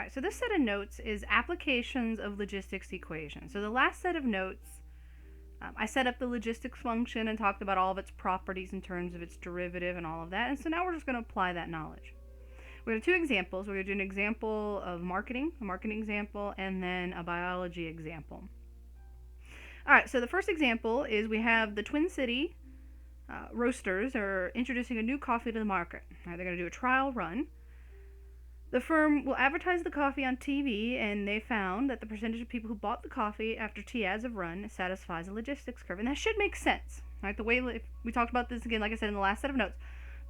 All right, so this set of notes is applications of logistics equations. So the last set of notes, I set up the logistics function and talked about all of its properties in terms of its derivative and all of that. And so now we're just going to apply that knowledge. We're going to do 2 examples. We're going to do an example of marketing, a marketing example, and then a biology example. All right, so the first example is we have the Twin City roasters are introducing a new coffee to the market. All right, they're going to do a trial run. The firm will advertise the coffee on TV, and they found that the percentage of people who bought the coffee after T ads have run satisfies a logistics curve. And that should make sense. Right? The way we talked about this again, like I said in the last set of notes,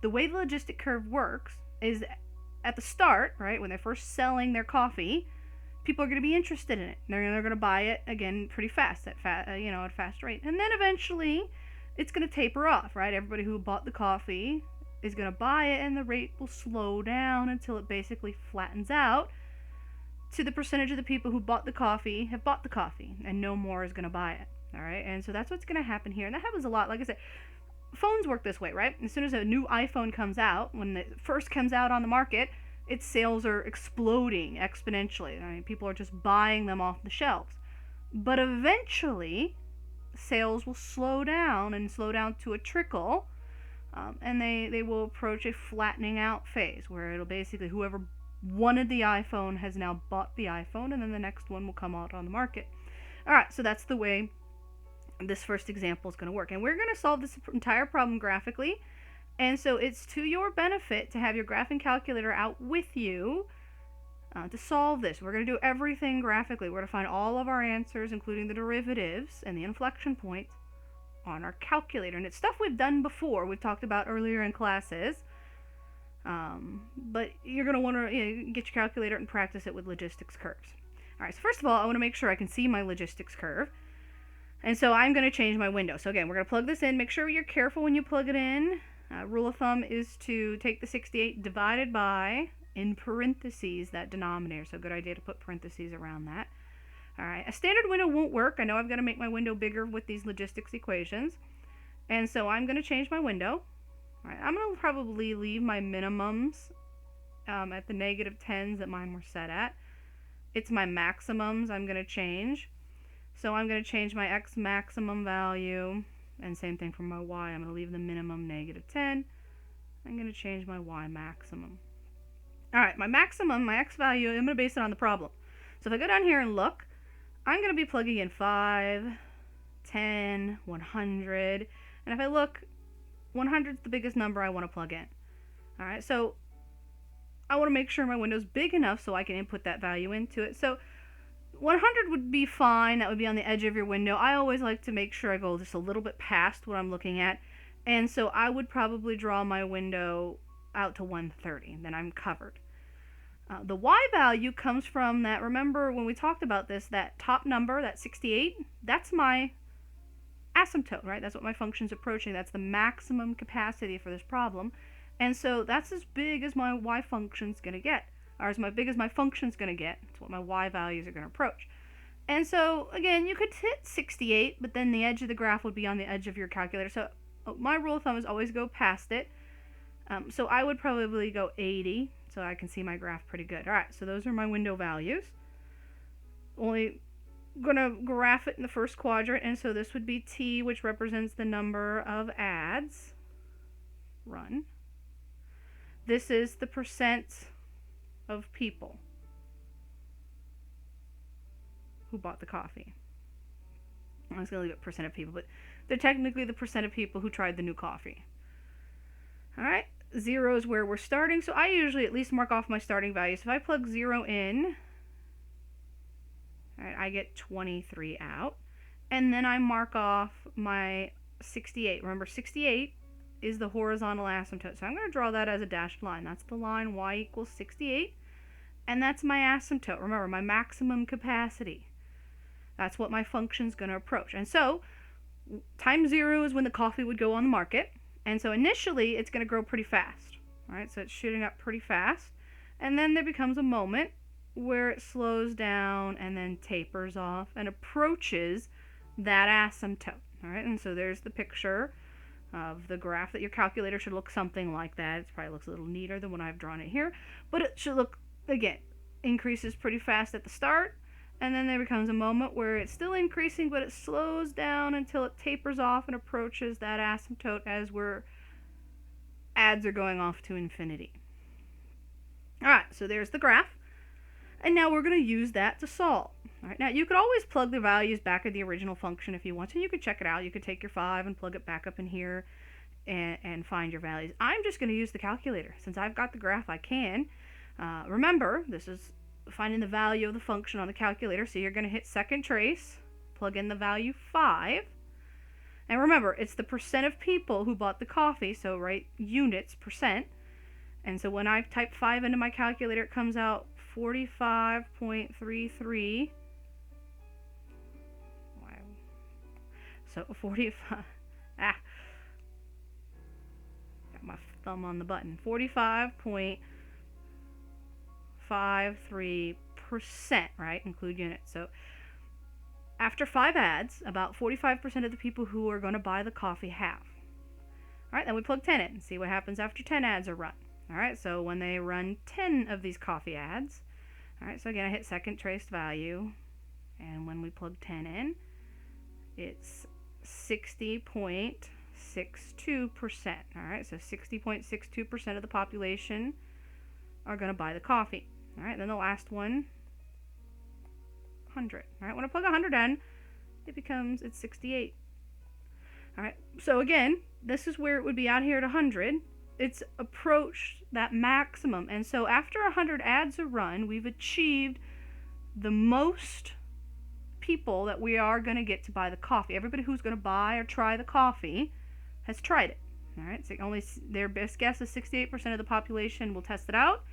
the way the logistic curve works is at the start, right, when they're first selling their coffee, people are going to be interested in it. They're going to buy it again pretty fast at a fast rate, and then eventually it's going to taper off. Right? Everybody who bought the coffee is going to buy it, and the rate will slow down until it basically flattens out to the percentage of the people who bought the coffee have bought the coffee, and no more is going to buy it. All right, and so that's what's going to happen here, and that happens a lot. Like I said, phones work this way, right? As soon as a new iPhone comes out, when it first comes out on the market, its sales are exploding exponentially. I mean, people are just buying them off the shelves. But eventually, sales will slow down to a trickle, and they will approach a flattening out phase where it'll basically, whoever wanted the iPhone has now bought the iPhone, and then the next one will come out on the market. All right, so that's the way this first example is going to work. And we're going to solve this entire problem graphically. And so it's to your benefit to have your graphing calculator out with you to solve this. We're going to do everything graphically. We're going to find all of our answers, including the derivatives and the inflection points, on our calculator. And it's stuff we've done before. We've talked about earlier in classes. But you're going to want to get your calculator and practice it with logistics curves. All right, so first of all, I want to make sure I can see my logistics curve. And so I'm going to change my window. So again, we're going to plug this in. Make sure you're careful when you plug it in. Rule of thumb is to take the 68 divided by, in parentheses, that denominator. So good idea to put parentheses around that. All right, a standard window won't work. I know I've got to make my window bigger with these logistics equations. And so I'm going to change my window. All right, I'm going to probably leave my minimums at the negative 10s that mine were set at. It's my maximums I'm going to change. So I'm going to change my x maximum value, and same thing for my y. I'm going to leave the minimum negative 10. I'm going to change my y maximum. All right, my maximum, my x value, I'm going to base it on the problem. So if I go down here and look, I'm going to be plugging in 5, 10, 100. And if I look, 100 is the biggest number I want to plug in. All right, so I want to make sure my window's big enough so I can input that value into it. So 100 would be fine. That would be on the edge of your window. I always like to make sure I go just a little bit past what I'm looking at. And so I would probably draw my window out to 130. Then I'm covered. The y value comes from that, remember when we talked about this, that top number, that 68, that's my asymptote, right? That's what my function's approaching. That's the maximum capacity for this problem. And so that's as big as my y function's going to get, or as big as my function's going to get. It's what my y values are going to approach. And so, again, you could hit 68, but then the edge of the graph would be on the edge of your calculator. So my rule of thumb is always go past it. So I would probably go 80, so I can see my graph pretty good. All right, so those are my window values. Only going to graph it in the first quadrant, and so this would be T, which represents the number of ads run. This is the percent of people who bought the coffee. I was going to leave it percent of people, but they're technically the percent of people who tried the new coffee. All right, 0 is where we're starting, so I usually at least mark off my starting value. So if I plug 0 in, all right, I get 23 out, and then I mark off my 68. Remember, 68 is the horizontal asymptote, so I'm going to draw that as a dashed line. That's the line y equals 68, and that's my asymptote. Remember, my maximum capacity. That's what my function's going to approach. And so, time 0 is when the coffee would go on the market. And so initially, it's going to grow pretty fast. All right, so it's shooting up pretty fast. And then there becomes a moment where it slows down and then tapers off and approaches that asymptote. All right, and so there's the picture of the graph that your calculator should look something like that. It probably looks a little neater than what I've drawn it here. But it should look, again, increases pretty fast at the start, and then there becomes a moment where it's still increasing, but it slows down until it tapers off and approaches that asymptote as where ads are going off to infinity. Alright, so there's the graph. And now we're going to use that to solve. Alright, now you could always plug the values back in the original function if you want to. You could check it out. You could take your 5 and plug it back up in here and find your values. I'm just going to use the calculator. Since I've got the graph, I can. Remember, this is finding the value of the function on the calculator. So you're going to hit second trace, plug in the value 5. And remember, it's the percent of people who bought the coffee, so write units, percent. And so when I type 5 into my calculator, it comes out 45.33. Wow. So 45. Got my thumb on the button. 45.53%, right? Include units. So after 5 ads, about 45% of the people who are going to buy the coffee have. Alright, then we plug 10 in and see what happens after 10 ads are run. Alright, so when they run 10 of these coffee ads, alright, so again I hit second traced value, and when we plug 10 in, it's 60.62%. Alright, so 60.62% of the population are going to buy the coffee. Alright, then the last one, 100. Alright, when I plug 100 in, it's 68. Alright, so again, this is where it would be out here at 100. It's approached that maximum, and so after 100 ads are run, we've achieved the most people that we are going to get to buy the coffee. Everybody who's going to buy or try the coffee has tried it. Alright, so only their best guess is 68% of the population will test it out.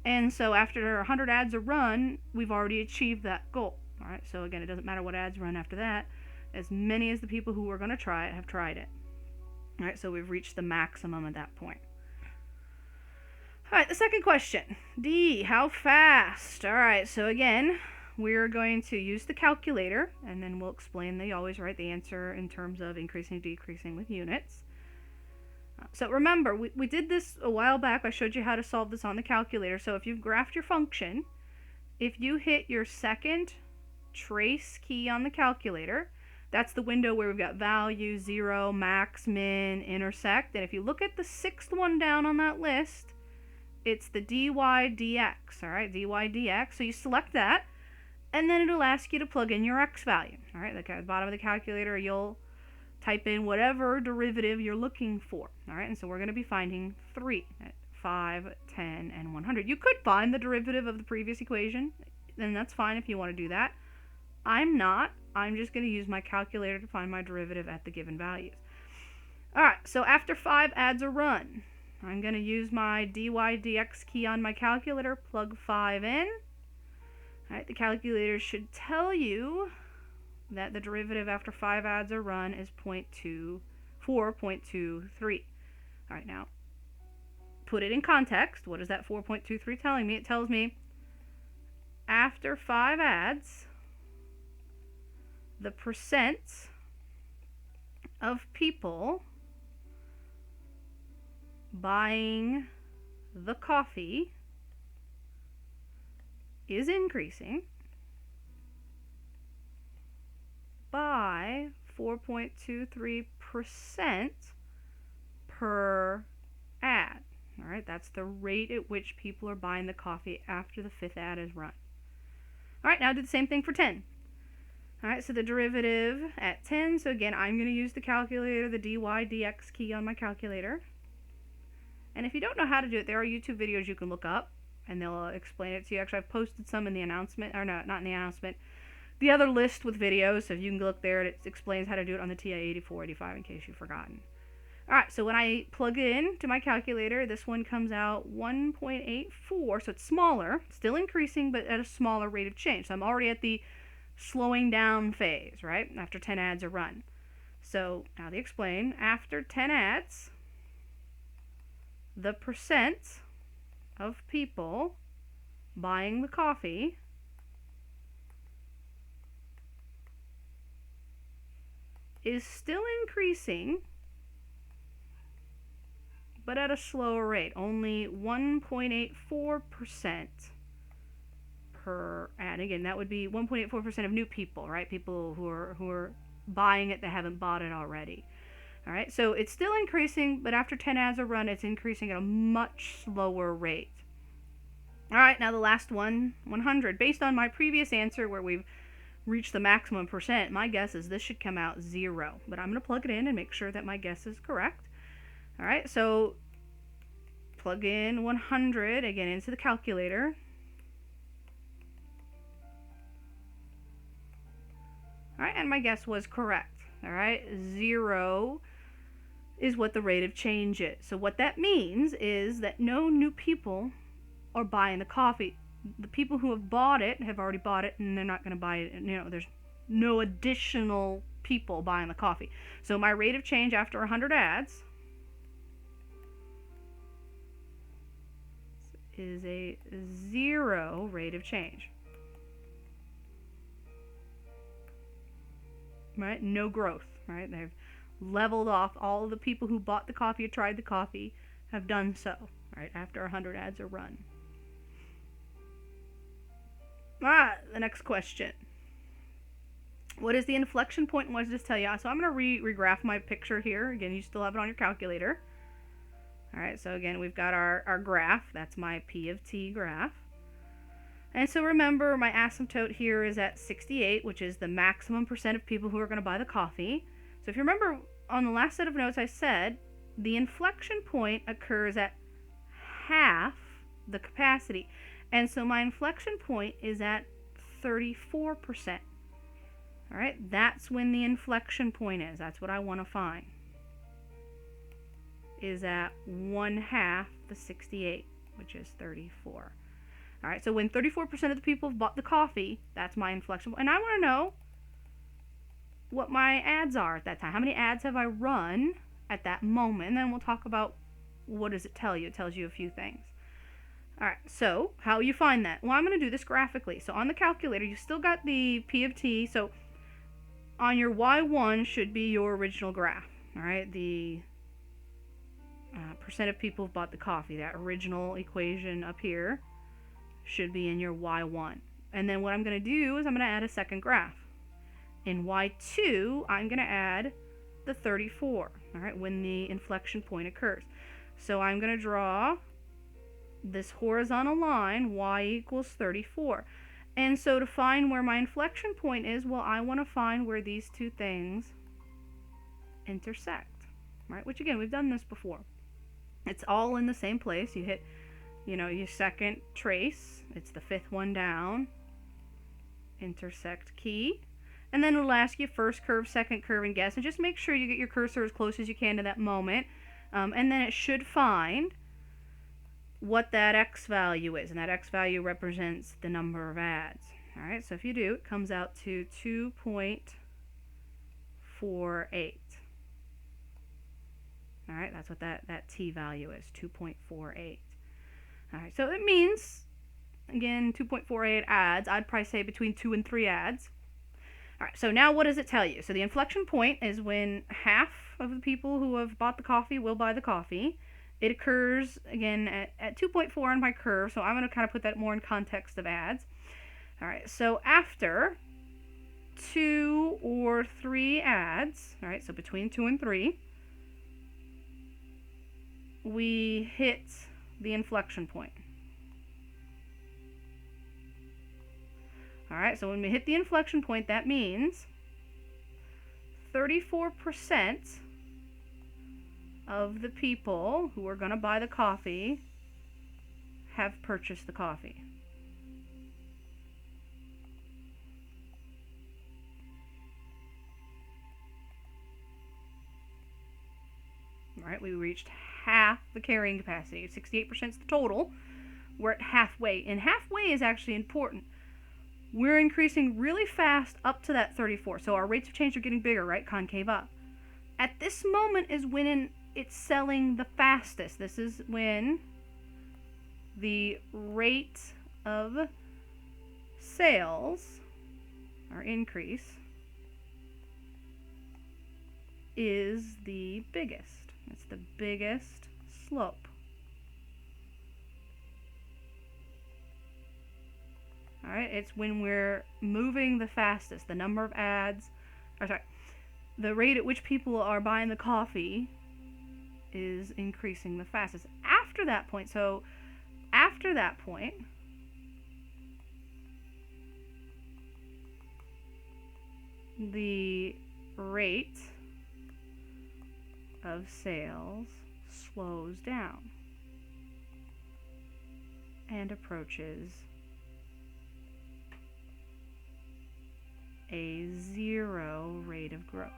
And so after 100 ads are run, we've already achieved that goal. Alright, so again, it doesn't matter what ads run after that. As many as the people who are going to try it have tried it. Alright, so we've reached the maximum at that point. Alright, the second question. D, how fast? Alright, so again, we're going to use the calculator, and then we'll explain that you always write the answer in terms of increasing, decreasing with units. So remember, we did this a while back. I showed you how to solve this on the calculator. So if you've graphed your function, if you hit your second trace key on the calculator, that's the window where we've got value, 0, max, min, intersect. And if you look at the sixth one down on that list, it's the dy dx, all right, dy dx. So you select that, and then it'll ask you to plug in your x value. All right, at the bottom of the calculator, you'll type in whatever derivative you're looking for. All right, and so we're going to be finding 3 at 5, 10, and 100. You could find the derivative of the previous equation, and that's fine if you want to do that. I'm not. I'm just going to use my calculator to find my derivative at the given values. Alright, so after 5 ads are run, I'm going to use my dy dx key on my calculator, plug 5 in. Alright, the calculator should tell you that the derivative after 5 ads are run is 4.23. Alright, now, put it in context. What is that 4.23 telling me? It tells me after 5 ads, the percent of people buying the coffee is increasing by 4.23% per ad. All right, that's the rate at which people are buying the coffee after the 5th ad is run. All right, now do the same thing for 10. Alright, so the derivative at 10, so again, I'm going to use the calculator, the dy dx key on my calculator. And if you don't know how to do it, there are YouTube videos you can look up, and they'll explain it to you. Actually, I've posted some in the announcement, or no, not in the announcement, the other list with videos, so you can look there, and it explains how to do it on the TI-8485 in case you've forgotten. Alright, so when I plug in to my calculator, this one comes out 1.84, so it's smaller, still increasing, but at a smaller rate of change. So I'm already at the slowing down phase, right? After 10 ads are run. So now they explain, after 10 ads, the percent of people buying the coffee is still increasing, but at a slower rate, only 1.84% per ad. Again, that would be 1.84% of new people, right? People who are buying it that haven't bought it already. All right, so it's still increasing, but after 10 ads are run, it's increasing at a much slower rate. All right, now the last one, 100. Based on my previous answer where we've reached the maximum percent, my guess is this should come out 0. But I'm going to plug it in and make sure that my guess is correct. All right, so plug in 100 again into the calculator. All right, and my guess was correct. All right, 0 is what the rate of change is. So what that means is that no new people are buying the coffee. The people who have bought it have already bought it, and they're not going to buy it. You know, there's no additional people buying the coffee. So my rate of change after 100 ads is a 0 rate of change. Right? No growth, right? They've leveled off. All of the people who bought the coffee or tried the coffee have done so, right, after 100 ads are run. The next question. What is the inflection point and what does this tell you? So I'm going to regraph my picture here. Again, you still have it on your calculator. All right, so again, we've got our graph. That's my P of T graph. And so remember, my asymptote here is at 68, which is the maximum percent of people who are going to buy the coffee. So if you remember, on the last set of notes I said, the inflection point occurs at half the capacity. And so my inflection point is at 34%. All right, that's when the inflection point is. That's what I want to find. Is at 1/2 the 68, which is 34. All right, so when 34% of the people have bought the coffee, that's my inflection point. And I want to know what my ads are at that time. How many ads have I run at that moment? And then we'll talk about what does it tell you. It tells you a few things. All right, so how you find that? Well, I'm going to do this graphically. So on the calculator, you still got the P of T. So on your Y1 should be your original graph. All right, the percent of people who bought the coffee, that original equation up here, should be in your Y1. And then what I'm going to do is I'm going to add a second graph. In Y2, I'm going to add the 34, all right, when the inflection point occurs. So I'm going to draw this horizontal line, Y equals 34. And so to find where my inflection point is, well, I want to find where these two things intersect, right? Which again, we've done this before. It's all in the same place. You hit, your second trace. It's the fifth one down. Intersect key. And then it'll ask you first curve, second curve, and guess. And just make sure you get your cursor as close as you can to that moment. And then it should find what that X value is. And that X value represents the number of ads. All right, so if you do, it comes out to 2.48. All right, that's what that T value is, 2.48. All right, so it means, again, 2.48 ads. I'd probably say between 2 and 3 ads. All right, so now what does it tell you? So the inflection point is when half of the people who have bought the coffee will buy the coffee. It occurs, again, at 2.4 on my curve, so I'm going to kind of put that more in context of ads. All right, so after 2 or 3 ads, all right, so between 2 and 3, we hit the inflection point. All right, so when we hit the inflection point, that means 34% of the people who are going to buy the coffee have purchased the coffee. All right, we reached half the carrying capacity. 68% is the total. We're at halfway, and halfway is actually important. We're increasing really fast up to that 34. So our rates of change are getting bigger, right? Concave up. At this moment is when it's selling the fastest. This is when the rate of sales, or increase, is the biggest. It's the biggest slope. All right, it's when we're moving the fastest. The number of ads, the rate at which people are buying the coffee is increasing the fastest. After that point, the rate of sales slows down and approaches a 0 rate of growth.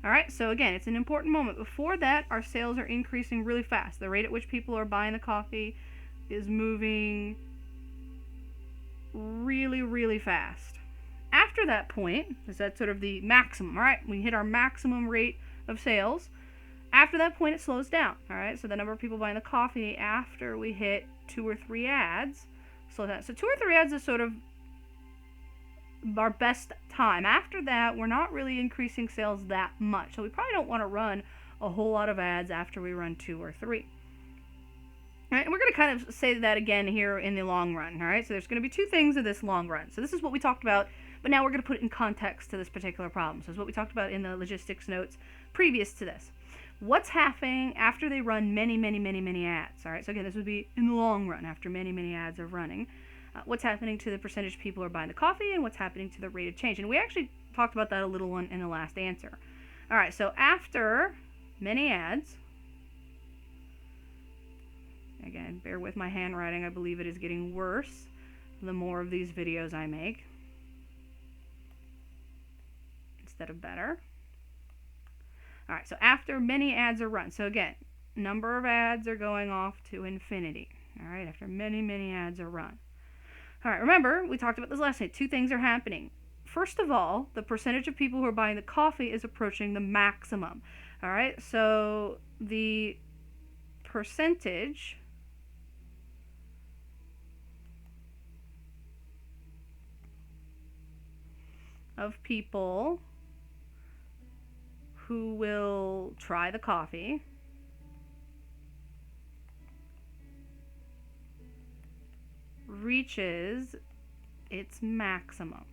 All right, so again, it's an important moment. Before that, our sales are increasing really fast. The rate at which people are buying the coffee is moving really, really fast. After that point, is that sort of the maximum, all right? We hit our maximum rate of sales. After that point, it slows down, all right? So the number of people buying the coffee after we hit 2 or 3 ads slows down. So 2 or 3 ads is sort of our best time. After that, we're not really increasing sales that much. So we probably don't want to run a whole lot of ads after we run 2 or 3. All right, and we're going to kind of say that again here in the long run, all right? So there's going to be 2 things in this long run. So this is what we talked about, but now we're going to put it in context to this particular problem. So it's what we talked about in the logistics notes previous to this. What's happening after they run many, many, many, many ads, all right? So again, this would be in the long run after many, many ads are running. What's happening to the percentage of people who are buying the coffee, and what's happening to the rate of change. And we actually talked about that a little in the last answer. All right, so after many ads, again, bear with my handwriting. I believe it is getting worse the more of these videos I make instead of better. All right, so after many ads are run. So again, number of ads are going off to infinity. All right, after many, many ads are run. All right, remember, we talked about this last night. 2 things are happening. First of all, the percentage of people who are buying the coffee is approaching the maximum. All right, so the percentage of people who will try the coffee reaches its maximum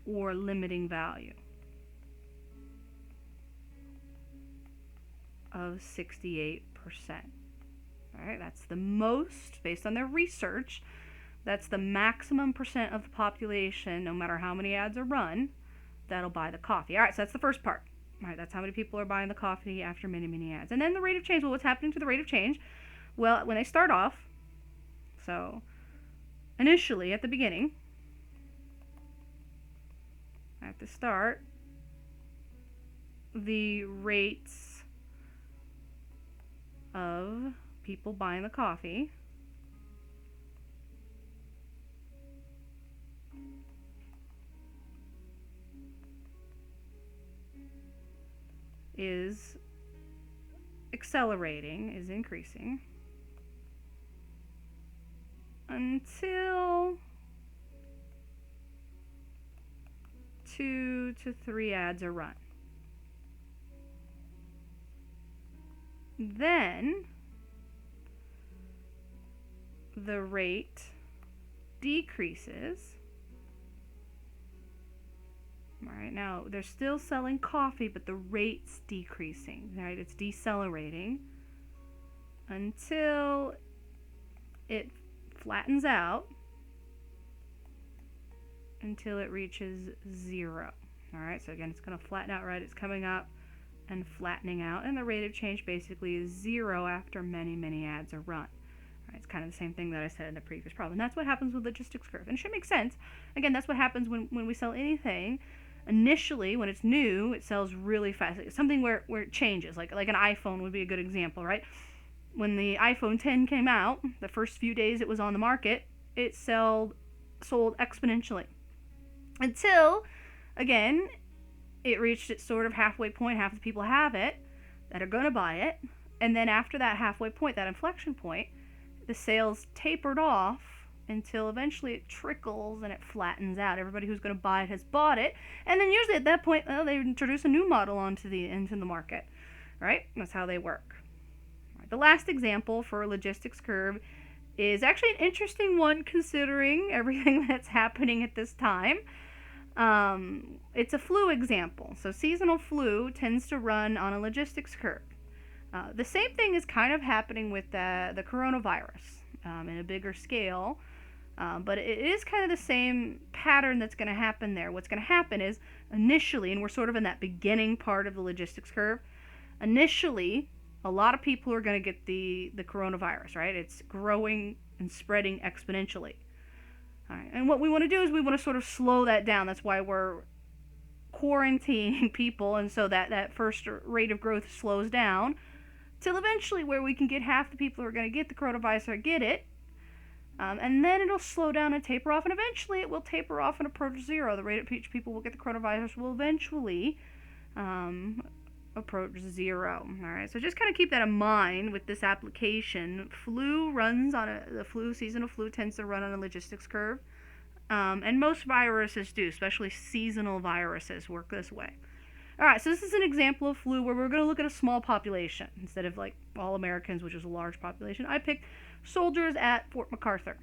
or limiting value of 68%. All right, that's the most, based on their research, that's the maximum percent of the population, no matter how many ads are run, that'll buy the coffee. All right, so that's the first part. All right, that's how many people are buying the coffee after many, many ads. And then the rate of change. Well, what's happening to the rate of change? Well, when they start off, so initially at the beginning, at the start, the rates of people buying the coffee is accelerating, is increasing, until 2 to 3 ads are run. Then the rate decreases. All right, now they're still selling coffee, but the rate's decreasing, right? It's decelerating until it flattens out, until it reaches 0. All right, so again, it's going to flatten out, right? It's coming up and flattening out, and the rate of change basically is 0 after many, many ads are run. All right, it's kind of the same thing that I said in the previous problem. And that's what happens with logistics curve. And it should make sense. Again, that's what happens when we sell anything. Initially, when it's new, it sells really fast. It's something where it changes, like an iPhone would be a good example, right? When the iPhone 10 came out, the first few days it was on the market, it sold exponentially. Until, again, it reached its sort of halfway point. Half the people have it that are going to buy it. And then after that halfway point, that inflection point, the sales tapered off until eventually it trickles and it flattens out. Everybody who's going to buy it has bought it. And then usually at that point, they introduce a new model into the market. Right? That's how they work. The last example for a logistics curve is actually an interesting one considering everything that's happening at this time. It's a flu example. So seasonal flu tends to run on a logistics curve. The same thing is kind of happening with the coronavirus in a bigger scale, but it is kind of the same pattern that's going to happen there. What's going to happen is initially, and we're sort of in that beginning part of the logistics curve, initially, a lot of people are going to get the coronavirus, right? It's growing and spreading exponentially. All right. And what we want to do is we want to sort of slow that down. That's why we're quarantining people, and so that first rate of growth slows down till eventually where we can get half the people who are going to get the coronavirus or get it, and then it'll slow down and taper off, and eventually it will taper off and approach zero. The rate at which people will get the coronavirus will eventually approach zero. All right, so just kind of keep that in mind with this application. The flu season of flu tends to run on a logistics curve, and most viruses do, especially seasonal viruses work this way. All right, so this is an example of flu where we're going to look at a small population instead of like all Americans, which is a large population. I picked soldiers at Fort MacArthur.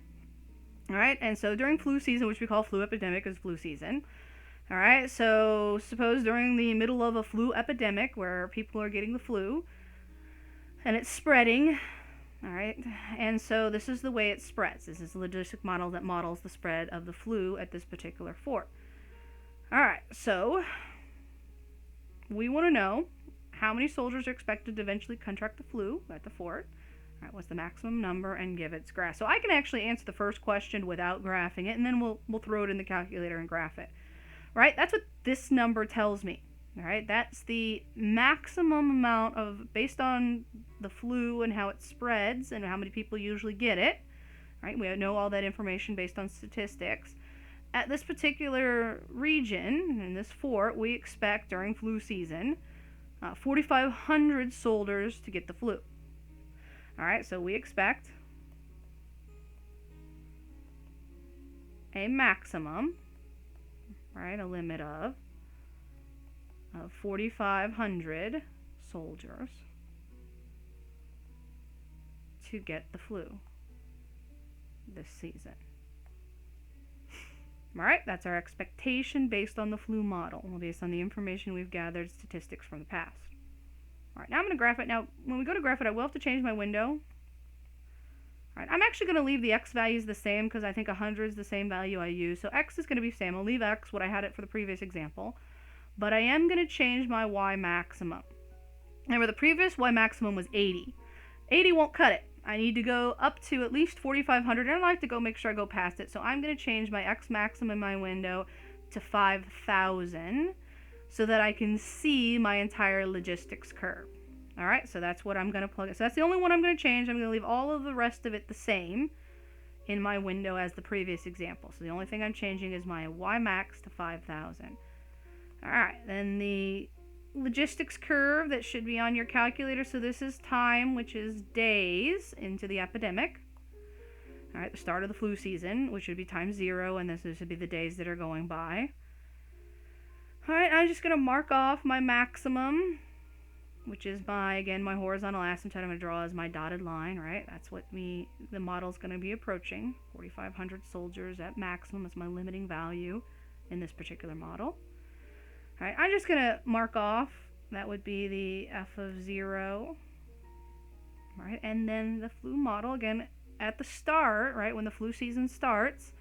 All right, and so during flu season, which we call flu epidemic, is flu season. All right, so suppose during the middle of a flu epidemic where people are getting the flu and it's spreading, all right, and so this is the way it spreads. This is a logistic model that models the spread of the flu at this particular fort. All right, so we want to know how many soldiers are expected to eventually contract the flu at the fort. All right, what's the maximum number, and give its graph. So I can actually answer the first question without graphing it, and then we'll throw it in the calculator and graph it. Right? That's what this number tells me. All right? That's the maximum amount of, based on the flu and how it spreads and how many people usually get it. Right? We know all that information based on statistics. At this particular region, in this fort, we expect during flu season 4,500 soldiers to get the flu. All right, so we expect a maximum, right, a limit of 4,500 soldiers to get the flu this season. All right, that's our expectation based on the flu model, based on the information we've gathered, statistics from the past. All right, now I'm going to graph it. Now, when we go to graph it, I will have to change my window. All right, I'm actually going to leave the x values the same because I think 100 is the same value I use. So x is going to be the same. I'll leave x what I had it for the previous example. But I am going to change my y maximum. Remember, the previous y maximum was 80. 80 won't cut it. I need to go up to at least 4,500, and I'd like to go make sure I go past it. So I'm going to change my x maximum in my window to 5,000 so that I can see my entire logistics curve. All right, so that's what I'm going to plug in. So that's the only one I'm going to change. I'm going to leave all of the rest of it the same in my window as the previous example. So the only thing I'm changing is my y max to 5,000. All right, then the logistics curve that should be on your calculator. So this is time, which is days into the epidemic. All right, the start of the flu season, which would be time 0, and this would be the days that are going by. All right, I'm just going to mark off my maximum, which is my horizontal asymptote I'm going to draw as my dotted line, right? That's what the model's going to be approaching. 4,500 soldiers at maximum is my limiting value in this particular model. All right, I'm just going to mark off, that would be the f of 0, right? And then the flu model, again, at the start, right, when the flu season starts,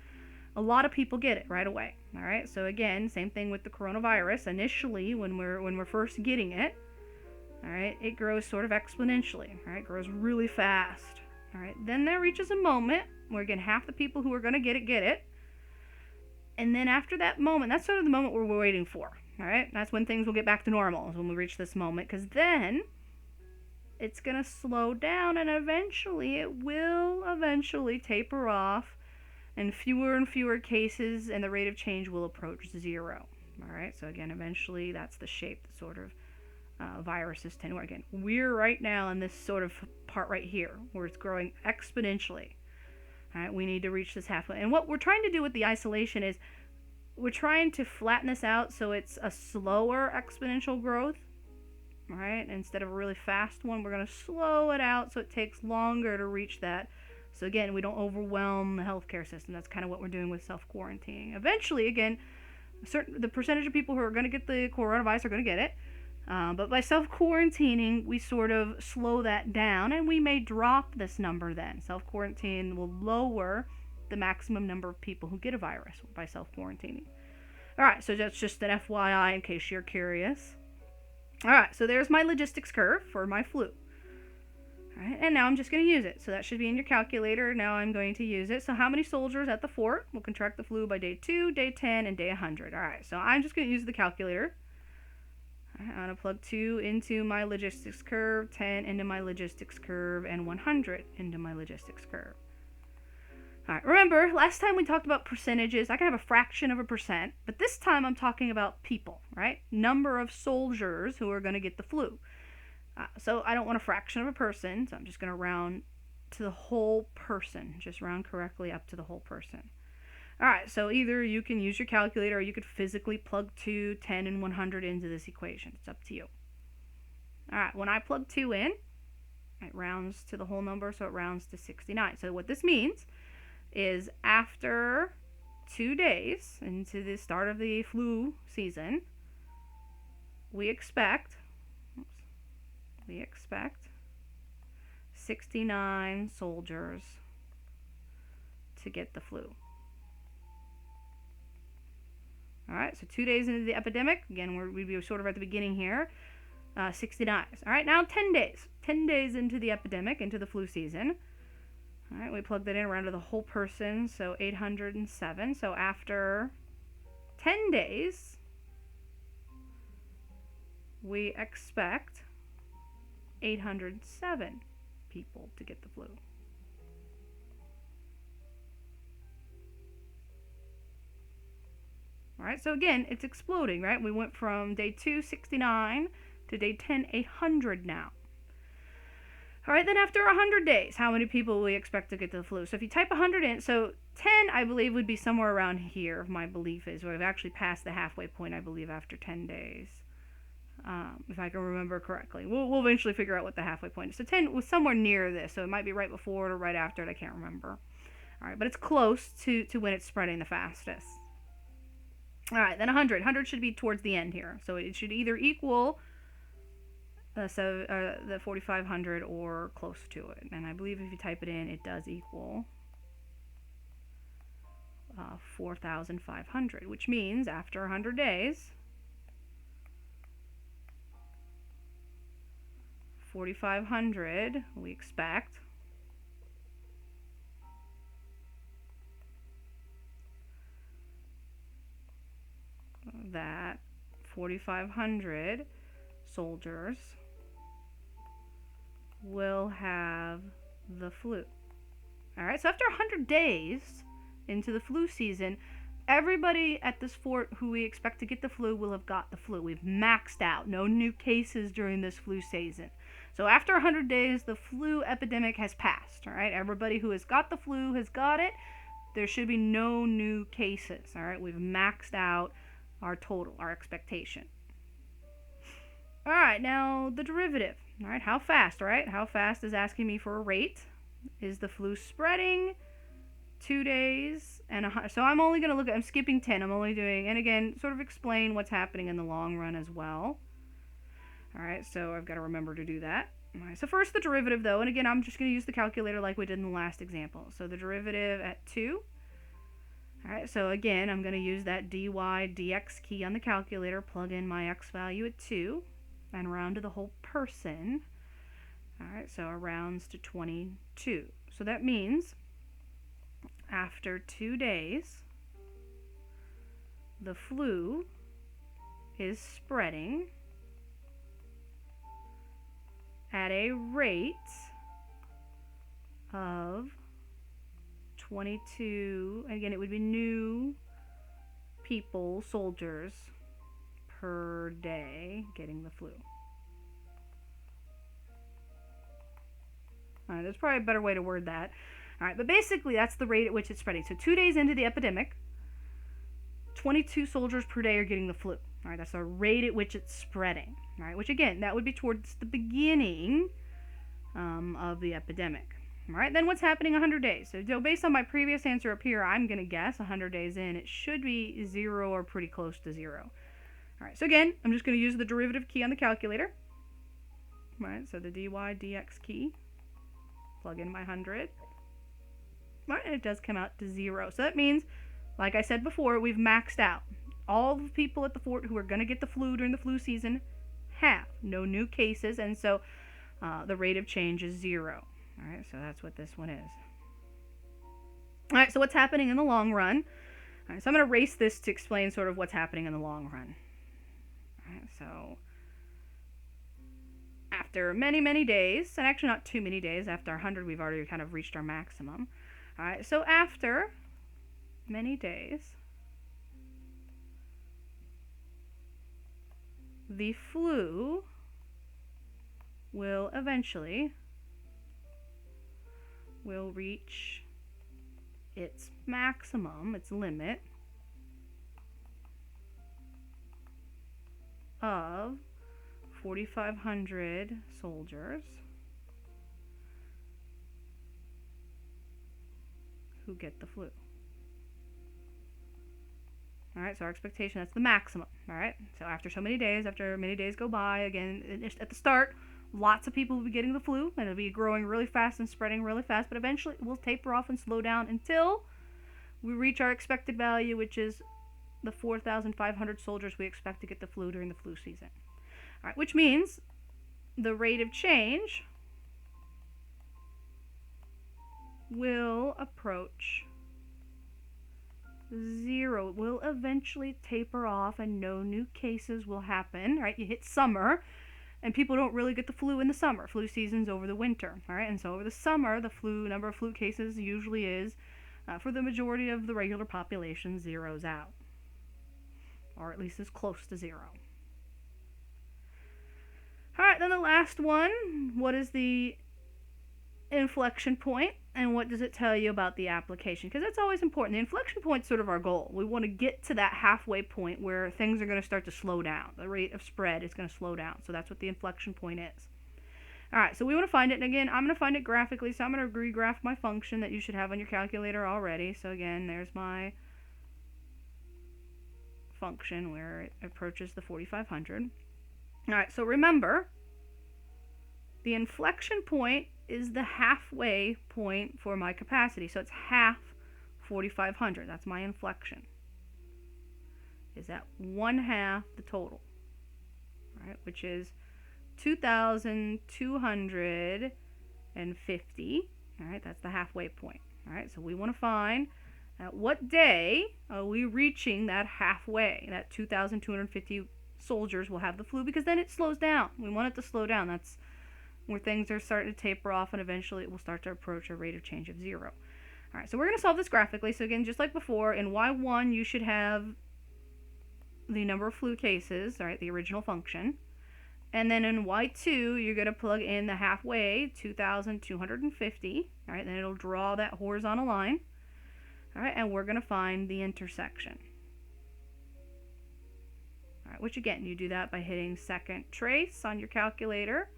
a lot of people get it right away. All right, so again, same thing with the coronavirus. Initially, when we're first getting it, all right, it grows sort of exponentially. All right, it grows really fast. All right, then there reaches a moment where again half the people who are going to get it, and then after that moment, that's sort of the moment we're waiting for. All right, that's when things will get back to normal, is when we reach this moment, because then it's going to slow down, and eventually it will taper off, and fewer cases, and the rate of change will approach 0. All right, so again, eventually that's the shape that sort of viruses tend to work in. We're right now in this sort of part right here where it's growing exponentially. All right, we need to reach this halfway. And what we're trying to do with the isolation is we're trying to flatten this out so it's a slower exponential growth. right? Instead of a really fast one, we're going to slow it out so it takes longer to reach that. So again, we don't overwhelm the healthcare system. That's kind of what we're doing with self-quarantining. Eventually, again, the percentage of people who are going to get the coronavirus are going to get it. But by self-quarantining, we sort of slow that down, and we may drop this number then. Self-quarantine will lower the maximum number of people who get a virus by self-quarantining. Alright, so that's just an FYI in case you're curious. Alright, so there's my logistics curve for my flu. Alright, and now I'm just going to use it. So that should be in your calculator. Now I'm going to use it. So how many soldiers at the fort will contract the flu by day 2, day 10, and day 100? Alright, so I'm just going to use the calculator. I'm going to plug 2 into my logistics curve, 10 into my logistics curve, and 100 into my logistics curve. Alright, remember, last time we talked about percentages. I can have a fraction of a percent, but this time I'm talking about people, right? Number of soldiers who are going to get the flu. So I don't want a fraction of a person, so I'm just going to round to the whole person. Just round correctly up to the whole person. Alright, so either you can use your calculator or you could physically plug 2, 10, and 100 into this equation. It's up to you. Alright, when I plug 2 in, it rounds to the whole number, so it rounds to 69. So what this means is after 2 days into the start of the flu season, we expect 69 soldiers to get the flu. Alright, so 2 days into the epidemic, again, we'd be sort of at the beginning here, 69. Alright, now 10 days. 10 days into the epidemic, into the flu season. Alright, we plug that in around to the whole person, so 807. So after 10 days, we expect 807 people to get the flu. Alright, so again, it's exploding, right? We went from day 2, 69, to day 10, 800 now. Alright, then after 100 days, how many people will we expect to get the flu? So if you type 100 in, so 10, I believe, would be somewhere around here, my belief is. We've actually passed the halfway point, I believe, after 10 days. If I can remember correctly. We'll eventually figure out what the halfway point is. So 10 was somewhere near this, so it might be right before it or right after it, I can't remember. Alright, but it's close to when it's spreading the fastest. Alright, then 100. 100 should be towards the end here. So it should either equal the 4,500 or close to it. And I believe if you type it in, it does equal 4,500, which means after 100 days, 4,500 we expect that 4,500 soldiers will have the flu. Alright, so after 100 days into the flu season, everybody at this fort who we expect to get the flu will have got the flu. We've maxed out. No new cases during this flu season. So after 100 days, the flu epidemic has passed. Alright, everybody who has got the flu has got it. There should be no new cases. Alright, we've maxed out our total, our expectation. Alright, now the derivative. Alright, how fast, right? How fast is asking me for a rate. Is the flu spreading? 2 days and so I'm only going to look at, I'm skipping 10. I'm only doing, and again, sort of explain what's happening in the long run as well. Alright, so I've got to remember to do that. Alright, so first the derivative though, and again, I'm just going to use the calculator like we did in the last example. So the derivative at 2. Alright, so again, I'm going to use that dy dx key on the calculator, plug in my x value at 2, and round to the whole person. Alright, so it rounds to 22. So that means after 2 days, the flu is spreading at a rate of 22, again, it would be new people, soldiers, per day getting the flu. Alright, there's probably a better way to word that. Alright, but basically that's the rate at which it's spreading. So 2 days into the epidemic, 22 soldiers per day are getting the flu. All right, that's the rate at which it's spreading. All right, which again, that would be towards the beginning of the epidemic. All right, then what's happening 100 days? So based on my previous answer up here, I'm going to guess 100 days in, it should be 0 or pretty close to 0. All right, so again, I'm just going to use the derivative key on the calculator. All right, so the dy dx key, plug in my 100. All right, and it does come out to 0. So that means, like I said before, we've maxed out. All the people at the fort who are going to get the flu during the flu season have no new cases, and so the rate of change is 0. All right, so that's what this one is. All right, so what's happening in the long run? All right, so I'm going to erase this to explain sort of what's happening in the long run. All right, so after many, many days, and actually not too many days, after 100 we've already kind of reached our maximum. All right, so after many days, the flu will eventually reach its maximum, its limit of 4,500 soldiers who get the flu. All right, so our expectation, that's the maximum. All right, so after many days go by, again, at the start, lots of people will be getting the flu, and it'll be growing really fast and spreading really fast, but eventually it will taper off and slow down until we reach our expected value, which is the 4,500 soldiers we expect to get the flu during the flu season. All right, which means the rate of change will approach 0. It will eventually taper off and no new cases will happen. Right, you hit summer and people don't really get the flu in the summer. Flu season's over the winter. All right, and so over the summer, the number of flu cases usually is, for the majority of the regular population, zeroes out, or at least is close to 0. All right, then the last one, what is the inflection point, and what does it tell you about the application? Because that's always important. The inflection point is sort of our goal. We want to get to that halfway point where things are going to start to slow down. The rate of spread is going to slow down. So that's what the inflection point is. All right, so we want to find it. And again, I'm going to find it graphically. So I'm going to regraph my function that you should have on your calculator already. So again, there's my function where it approaches the 4,500. All right, so remember, the inflection point is the halfway point for my capacity. So it's half 4,500. That's my inflection. Is that 1/2 the total? All right, which is 2,250. All right, that's the halfway point. All right, so we want to find at what day are we reaching that halfway, that 2,250 soldiers will have the flu, because then it slows down. We want it to slow down. That's where things are starting to taper off, and eventually it will start to approach a rate of change of 0. All right, so we're going to solve this graphically. So again, just like before, in y1 you should have the number of flu cases, all right, the original function. And then in y2 you're going to plug in the halfway, 2,250. All right, then it'll draw that horizontal line. All right, and we're going to find the intersection. All right, which again, you do that by hitting second trace on your calculator.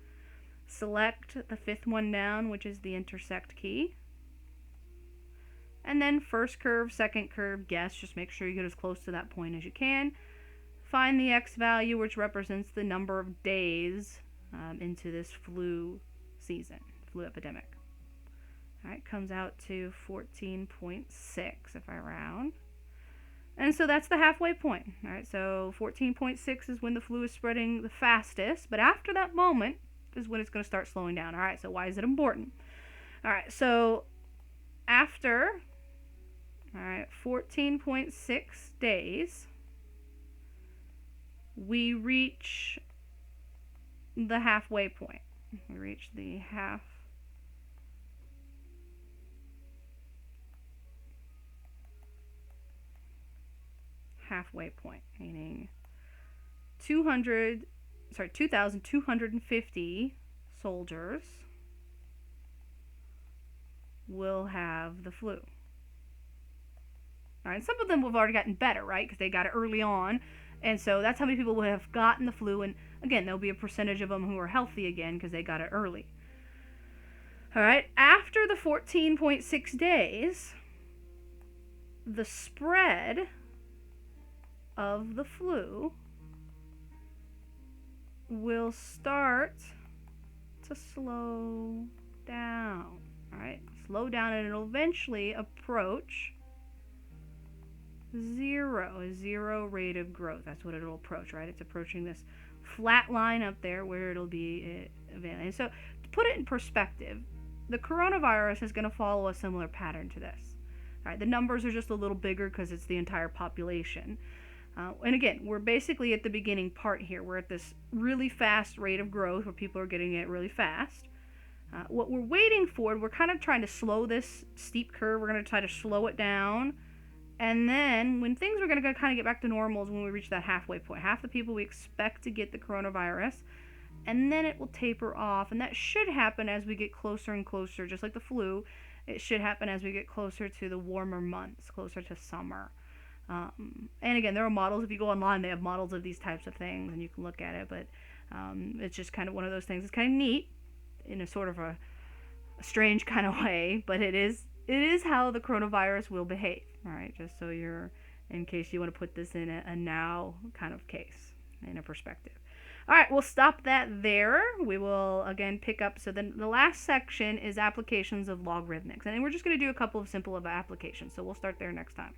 Select the 5th one down, which is the intersect key. And then first curve, second curve, guess. Just make sure you get as close to that point as you can. Find the x value, which represents the number of days into this flu season, flu epidemic. All right, comes out to 14.6 if I round. And so that's the halfway point. All right, so 14.6 is when the flu is spreading the fastest, but after that moment is when it's going to start slowing down. All right, so why is it important? All right, so after 14.6 days, we reach the halfway point. We reach the halfway point, meaning 2,250 soldiers will have the flu. All right, some of them have already gotten better, right? Because they got it early on, And so that's how many people would have gotten the flu. And again, there'll be a percentage of them who are healthy again because they got it early. All right, after the 14.6 days, the spread of the flu will start to slow down. All right, slow down, and it'll eventually approach zero, a zero rate of growth. That's what it'll approach, right? It's approaching this flat line up there where it'll be available. And so, to put it in perspective, the coronavirus is going to follow a similar pattern to this. All right, the numbers are just a little bigger because it's the entire population. And again, we're basically at the beginning part here. We're at this really fast rate of growth where people are getting it really fast. What we're waiting for, we're kind of trying to slow this steep curve. We're going to try to slow it down. And then when things are going to kind of get back to normal is when we reach that halfway point. Half the people we expect to get the coronavirus, and then it will taper off. And that should happen as we get closer and closer, just like the flu. It should happen as we get closer to the warmer months, closer to summer. And again, there are models. If you go online, they have models of these types of things, and you can look at it. But it's just kind of one of those things. It's kind of neat in a sort of a strange kind of way, but it is how the coronavirus will behave. All right, just so you're, in case you want to put this in a now kind of case, in a perspective. All right, we'll stop that there. We will, again, pick up. So then the last section is applications of logarithmics. And we're just going to do a couple of simple applications. So we'll start there next time.